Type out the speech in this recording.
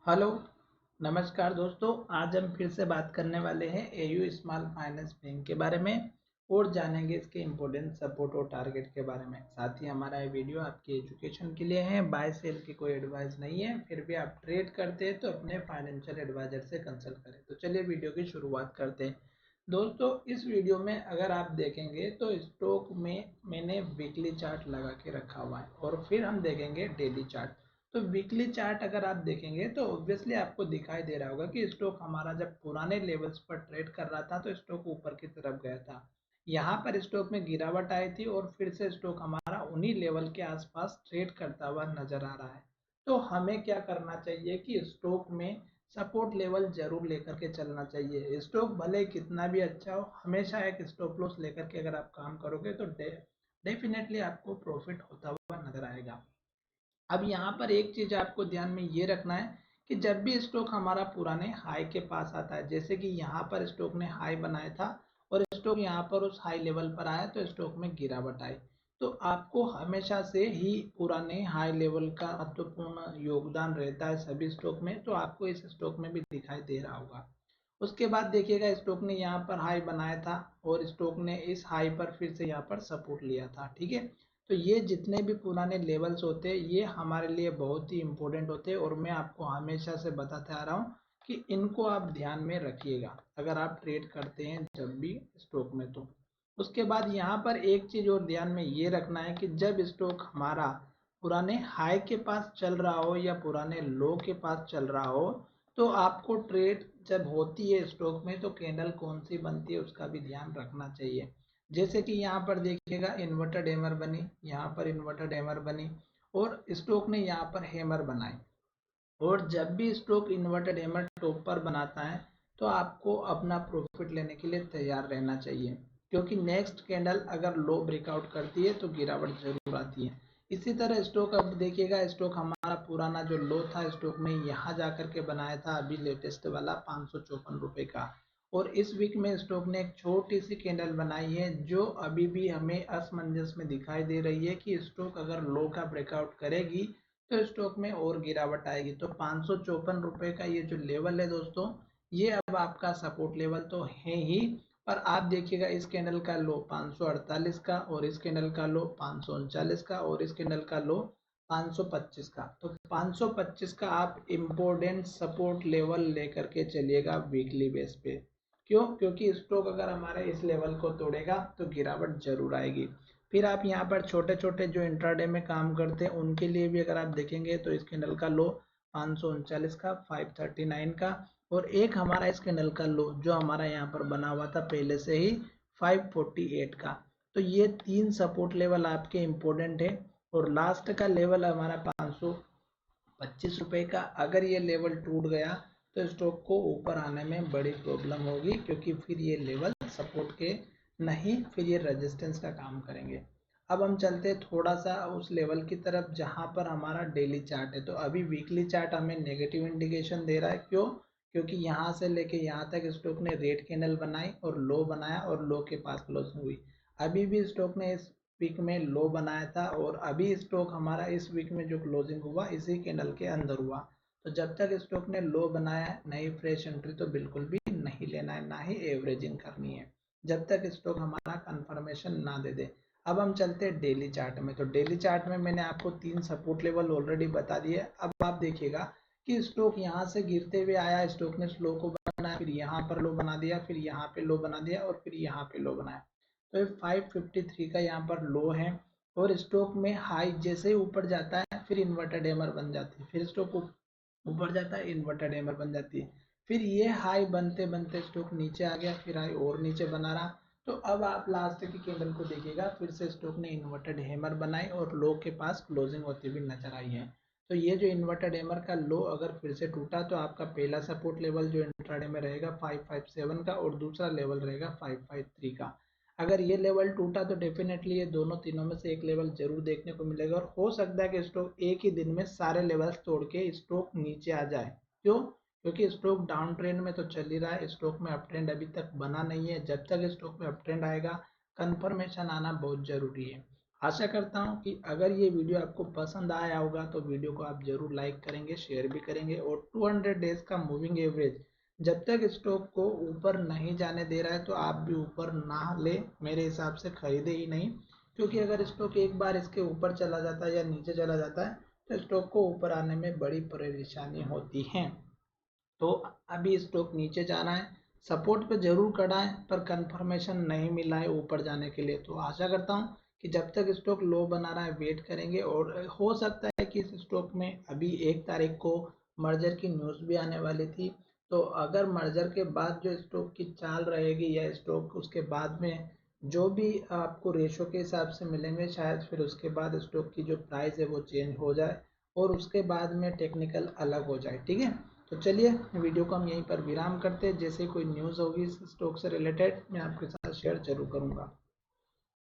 Hello, नमस्कार दोस्तों। आज हम फिर से बात करने वाले हैं एयू स्मॉल फाइनेंस बैंक के बारे में और जानेंगे इसके इम्पोर्टेंट सपोर्ट और टारगेट के बारे में। साथ ही हमारा ये वीडियो आपकी एजुकेशन के लिए है, बाय सेल की कोई एडवाइस नहीं है। फिर भी आप ट्रेड करते हैं तो अपने फाइनेंशियल एडवाइजर से कंसल्ट करें। तो चलिए वीडियो की शुरुआत करते हैं। दोस्तों, इस वीडियो में अगर आप देखेंगे तो स्टॉक में मैंने वीकली चार्ट लगा के रखा हुआ है और फिर हम देखेंगे डेली चार्ट। तो वीकली चार्ट अगर आप देखेंगे तो ऑब्वियसली आपको दिखाई दे रहा होगा कि स्टॉक हमारा जब पुराने लेवल्स पर ट्रेड कर रहा था तो स्टॉक ऊपर की तरफ गया था। यहाँ पर स्टॉक में गिरावट आई थी और फिर से स्टॉक हमारा उन्हीं लेवल के आसपास ट्रेड करता हुआ नजर आ रहा है। तो हमें क्या करना चाहिए कि स्टॉक में सपोर्ट लेवल जरूर लेकर के चलना चाहिए। स्टॉक भले कितना भी अच्छा हो, हमेशा एक स्टॉप लॉस लेकर के अगर आप काम करोगे तो डेफिनेटली आपको प्रॉफिट होता हुआ नजर आएगा। अब यहाँ पर एक चीज आपको ध्यान में ये रखना है कि जब भी स्टॉक हमारा पुराने हाई के पास आता है, जैसे कि यहाँ पर स्टॉक ने हाई बनाया था और स्टॉक यहाँ पर उस हाई लेवल पर आया तो स्टॉक में गिरावट आई, तो आपको हमेशा से ही पुराने हाई लेवल का महत्वपूर्ण योगदान रहता है सभी स्टॉक में। तो आपको इस स्टॉक में भी दिखाई दे रहा होगा। उसके बाद देखिएगा, स्टॉक ने यहाँ पर हाई बनाया था और स्टॉक ने इस हाई पर फिर से यहाँ पर सपोर्ट लिया था। ठीक है, तो ये जितने भी पुराने लेवल्स होते हैं ये हमारे लिए बहुत ही इंपॉर्टेंट होते हैं और मैं आपको हमेशा से बताते आ रहा हूँ कि इनको आप ध्यान में रखिएगा अगर आप ट्रेड करते हैं जब भी स्टॉक में। तो उसके बाद यहाँ पर एक चीज और ध्यान में ये रखना है कि जब स्टॉक हमारा पुराने हाई के पास चल रहा हो या पुराने लो के पास चल रहा हो, तो आपको ट्रेड जब होती है स्टॉक में तो कैंडल कौन सी बनती है उसका भी ध्यान रखना चाहिए। जैसे कि यहाँ पर देखिएगा, इन्वर्टेड हैमर बनी, यहाँ पर इन्वर्टेड हैमर बनी और स्टॉक ने यहाँ पर हैमर बनाई। और जब भी स्टॉक इन्वर्टेड हैमर टॉप पर बनाता है तो आपको अपना प्रॉफिट लेने के लिए तैयार रहना चाहिए, क्योंकि नेक्स्ट कैंडल अगर लो ब्रेकआउट करती है तो गिरावट जरूर आती है। इसी तरह स्टॉक, अब देखिएगा, स्टॉक हमारा पुराना जो लो था स्टॉक ने यहाँ जाकर के बनाया था अभी लेटेस्ट वाला 554 का। और इस वीक में स्टॉक ने एक छोटी सी कैंडल बनाई है जो अभी भी हमें असमंजस में दिखाई दे रही है कि स्टॉक अगर लो का ब्रेकआउट करेगी तो स्टॉक में और गिरावट आएगी। तो 554 का ये जो लेवल है दोस्तों, ये अब आपका सपोर्ट लेवल तो है ही, पर आप देखिएगा इस कैंडल का लो 548 का और इस कैंडल का लो 539 का और इस कैंडल का लो 525 का। तो 525 का आप इम्पोर्टेंट सपोर्ट लेवल लेकर के चलिएगा वीकली बेस पे। क्यों? क्योंकि स्टॉक अगर हमारे इस लेवल को तोड़ेगा तो गिरावट जरूर आएगी। फिर आप यहाँ पर छोटे छोटे जो इंट्राडे में काम करते हैं उनके लिए भी अगर आप देखेंगे तो इस कैंडल का लो 539 का, 539 का और एक हमारा इस कैंडल का लो जो हमारा यहाँ पर बना हुआ था पहले से ही 548 का। तो ये तीन सपोर्ट लेवल आपके इम्पोर्टेंट है और लास्ट का लेवल हमारा 525 का। अगर ये लेवल टूट गया तो स्टॉक को ऊपर आने में बड़ी प्रॉब्लम होगी, क्योंकि फिर ये लेवल सपोर्ट के नहीं, फिर ये रेजिस्टेंस का काम करेंगे। अब हम चलते हैं थोड़ा सा उस लेवल की तरफ जहां पर हमारा डेली चार्ट है। तो अभी वीकली चार्ट हमें नेगेटिव इंडिकेशन दे रहा है। क्यों? क्योंकि यहाँ से लेके यहाँ तक स्टॉक ने रेड कैंडल बनाई और लो बनाया और लो के पास क्लोजिंग हुई। अभी भी स्टॉक ने इस वीक में लो बनाया था और अभी स्टॉक हमारा इस वीक में जो क्लोजिंग हुआ इसी कैंडल के अंदर हुआ। तो जब तक स्टॉक ने लो बनाया है, नई फ्रेश एंट्री तो बिल्कुल भी नहीं लेना है, ना ही एवरेजिंग करनी है जब तक स्टॉक हमारा कंफर्मेशन ना दे दे। अब हम चलते हैं डेली चार्ट में। तो डेली चार्ट में मैंने आपको तीन सपोर्ट लेवल ऑलरेडी बता दिए। अब आप देखिएगा कि स्टॉक यहाँ से गिरते हुए आया, स्टॉक ने स्लो को बनाया, फिर यहाँ पर लो बना दिया, फिर यहाँ पे लो बना दिया और फिर यहाँ पे लो बनाया। तो ये 553 का यहाँ पर लो है और स्टॉक में हाई जैसे ही ऊपर जाता है फिर इन्वर्टेड हैमर बन जाती है, फिर स्टॉक ऊपर जाता है इन्वर्टेड हैमर बन जाती है, फिर ये हाई बनते बनते स्टॉक नीचे आ गया, फिर हाई और नीचे बना रहा। तो अब आप लास्ट की कैंडल को देखिएगा, फिर से स्टॉक ने इन्वर्टेड हैमर बनाई और लो के पास क्लोजिंग होती हुई नजर आई है। तो ये जो इन्वर्टेड हैमर का लो अगर फिर से टूटा तो आपका पहला सपोर्ट लेवल जो इंट्राडे में रहेगा 557 का और दूसरा लेवल रहेगा 553 का। अगर ये लेवल टूटा तो डेफिनेटली ये दोनों तीनों में से एक लेवल जरूर देखने को मिलेगा और हो सकता है कि स्टॉक एक ही दिन में सारे लेवल्स तोड़ के स्टॉक नीचे आ जाए। क्यों? क्योंकि स्टॉक डाउन ट्रेंड में तो चल ही रहा है, स्टॉक में अप ट्रेंड अभी तक बना नहीं है। जब तक स्टॉक में अप ट्रेंड आएगा कंफर्मेशन आना बहुत जरूरी है। आशा करता हूँ कि अगर ये वीडियो आपको पसंद आया होगा तो वीडियो को आप जरूर लाइक करेंगे, शेयर भी करेंगे। और 200 डेज का मूविंग एवरेज जब तक स्टॉक को ऊपर नहीं जाने दे रहा है तो आप भी ऊपर ना ले, मेरे हिसाब से खरीदे ही नहीं। क्योंकि अगर स्टॉक एक बार इसके ऊपर चला जाता है या नीचे चला जाता है तो स्टॉक को ऊपर आने में बड़ी परेशानी होती है। तो अभी स्टॉक नीचे जाना है, सपोर्ट पे जरूर खड़ा है पर कंफर्मेशन नहीं मिला है ऊपर जाने के लिए। तो आशा करता हूँ कि जब तक स्टॉक लो बना रहा है वेट करेंगे। और हो सकता है कि इस स्टॉक में अभी 1 तारीख को मर्जर की न्यूज़ भी आने वाली थी। तो अगर मर्जर के बाद जो स्टॉक की चाल रहेगी या स्टॉक उसके बाद में जो भी आपको रेशो के हिसाब से मिलेंगे, शायद फिर उसके बाद स्टॉक की जो प्राइस है वो चेंज हो जाए और उसके बाद में टेक्निकल अलग हो जाए। ठीक है, तो चलिए वीडियो को हम यहीं पर विराम करते हैं। जैसे कोई न्यूज़ होगी इस स्टॉक से रिलेटेड मैं आपके साथ शेयर जरूर करूंगा।